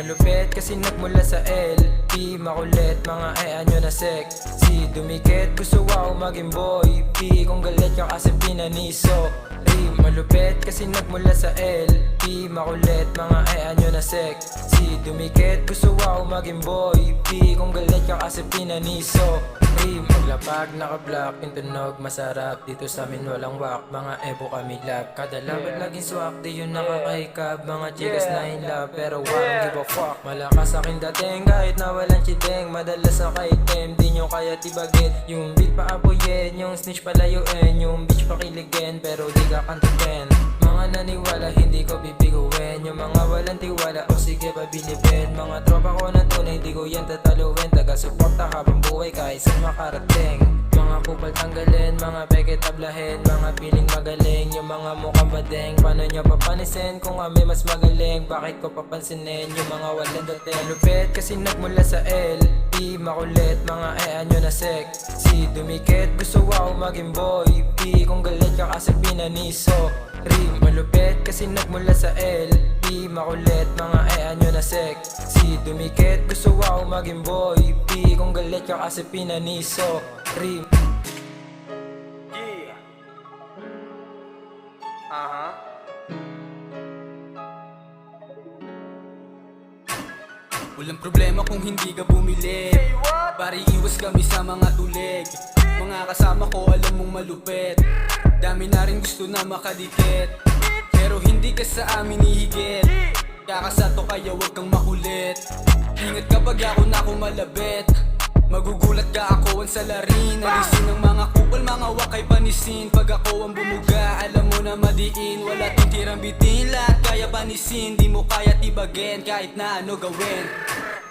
malupit kasi nagmula sa L P, makulit mga nyo na sek Si dumikit gusto wow maging boy P, kung galit ka kasi pinaniso Rim, malupit kasi nagmula sa L P, makulit mga nyo na sek Si dumikit gusto wow maging boy P, kung galit ka kasi pinaniso Rim, maglapag naka-block yung tunog masarap Dito sa amin walang wak, mga ebo kami lab Kada laban laging swak, di yun nakakaikab Mga chicas na in love, pero walang give a fuck Malakas aking dating kahit na walang chideng Madalas sa kaitem, di nyo kaya tibagin Yung beat pa apoyin, yung snitch palayuin Yung bitch pakiligin, pero di ka kantukin Mga naniwala, hindi ko bibiguin Yung mga walang tiwala, o sige pabilibin Mga tropa ko na tunay, di ko yan tataluin Taga-suporta habang buhay kahit saan makarating Mga kupal tanggalin, mga peke tablahin Mga piling magaling, yung mga mukhang badeng Paano nyo papanisin kung kami mas magaling Bakit ko papansinin yung mga walang dating Malupit kasi nagmula sa L P, makulit mga nyo na sek Si dumikit gusto wow maging boy P, kung galit ka kasi pinaniso Rim, malupit kasi nagmula sa L P, makulit mga nyo na sek Si dumikit gusto wow maging boy P, kung galit ka kasi pinaniso Rim. Yeah. Walang problema kung hindi ka bumili Pare iwas kami sa mga tulig Mga kasama ko alam mong malupit Dami na rin gusto na makadikit Pero hindi ka sa amin ihigit Kakasato kaya wag kang makulit Ingat kapag ako na kumalabit Magugulat ka ako ang salarin Alisin ng mga kupal, mga wakay panisin Pag ako ang bumuga, alam mo na madiin Wala tong tirang bitin, lahat kaya panisin Di mo kaya tibagin, kahit na ano gawin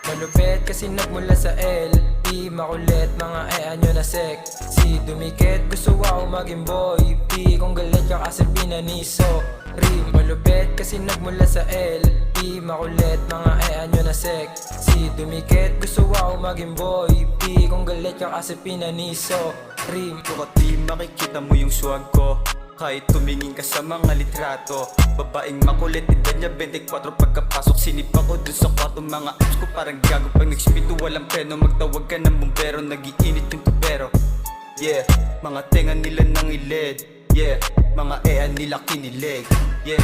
Malupit kasi nagmula sa L P, makulit mga nyo na sek Si dumikit gusto wow maging boy P, kung galit ka kasi pinaniso Rim, malupit kasi nagmula sa L P, makulit mga nyo na sek Si dumikit gusto wow maging boy P, kung galit ka kasi pinaniso Rim. Baka di makikita mo yung swag ko kahit tumingin ka sa mga litrato Babaeng makulit, edad niya 24 Pagkapasok sinipa ko dun sa kwarto Mga apps ko parang gago pag nagspito walang preno Magtawag ka ng bumbero, nagiinit yung tubero Yeah, mga tenga nila nang ilid Yeah, mga nila kinilig Yeah,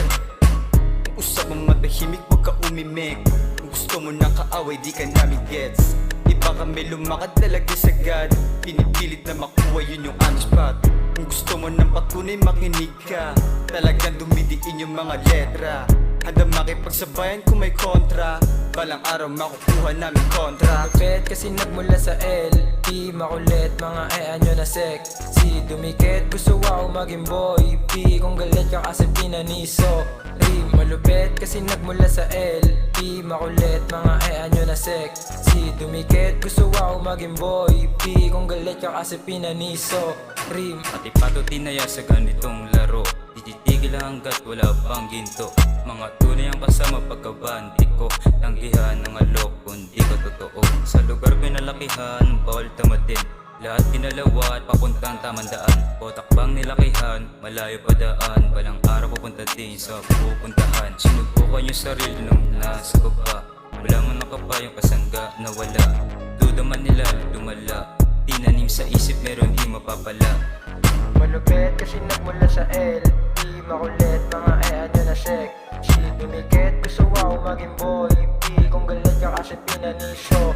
kung usap mong matahimik wag ka umimik Kung gusto mo ng kaaway di ka namin gets Iba kami lumakad talaga sagad Pinipilit na makuha yun yung honest spot Kung gusto mo ng patunay makinig ka Talagang dumidiin yung mga letra Handa makipagsabayan kung may kontra Balang araw makukuha namin kontra Malupit kasi nagmula sa L P, makulit mga nyo na sek Si dumikit gusto wow maging boy P, kung galit ka kasi pinaniso Rim, malupit kasi nagmula sa L P, makulit mga nyo na sek Si dumikit gusto wow maging boy P, kung galit ka kasi pinaniso Rim. Pati patutin na yan sa ganitong laro Titigil hanggat wala pang ginto Mga tunay ang kasama pagkabandi ko Tanggihan ng alok kung di ka totoo Sa lugar pinalakihan, bawal tamatin Lahat pinalawa at papuntang tamandaan Potakbang nilakihan, malayo pa daan Balang araw pupunta din sa pupuntahan Sinubukan yung sarili nung nasa baba Wala mo nakapayong kasangga na wala Duda man nila lumala Tinanim sa isip meron di mapapala Malupit kasi nagmula sa L P, makulit mga nyo na sek Si dumikit gusto wow maging boy P, kung galit ka kasi pinaniso